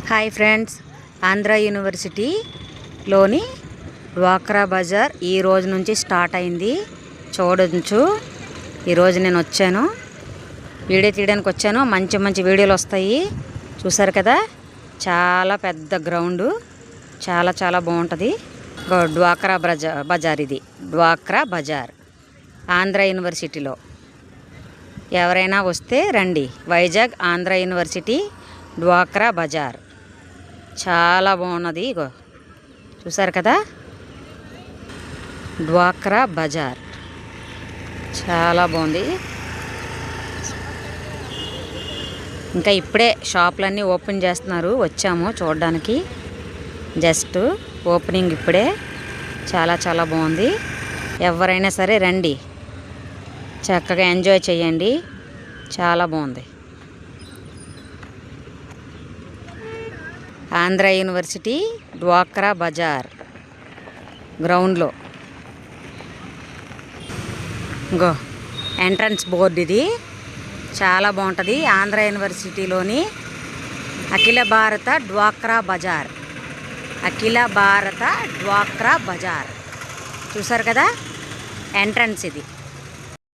Hi friends, Andhra యూనివర్సిటీలోని డ్వాక్రా బజార్ ఈ రోజు నుంచి స్టార్ట్ అయింది. చూడొచ్చు, ఈరోజు నేను వచ్చాను, వీడియో తీయడానికి వచ్చాను. మంచి మంచి వీడియోలు వస్తాయి. చూసారు కదా, చాలా పెద్ద గ్రౌండు, చాలా చాలా బాగుంటుంది. డ్వాక్రా బజార్ ఇది డ్వాక్రా బజార్ ఆంధ్ర యూనివర్సిటీలో. ఎవరైనా వస్తే రండి. వైజాగ్ ఆంధ్ర యూనివర్సిటీ డ్వాక్రా బజార్ చాలా బాగున్నది. ఇగో చూసారు కదా, డ్వాక్రా బజార్ చాలా బాగుంది. ఇంకా ఇప్పుడే షాపులన్నీ ఓపెన్ చేస్తున్నారు. వచ్చాము చూడడానికి, జస్ట్ ఓపెనింగ్ ఇప్పుడే. చాలా చాలా బాగుంది. ఎవరైనా సరే రండి, చక్కగా ఎంజాయ్ చేయండి. చాలా బాగుంది. ఆంధ్ర యూనివర్సిటీ డ్వాక్రా బజార్ గ్రౌండ్లో ఇంకో ఎంట్రన్స్ బోర్డు ఇది. చాలా బాగుంటుంది. ఆంధ్ర యూనివర్సిటీలోని అఖిల భారత డ్వాక్రా బజార్, అఖిల భారత డ్వాక్రా బజార్. చూసారు కదా, ఎంట్రన్స్ ఇది.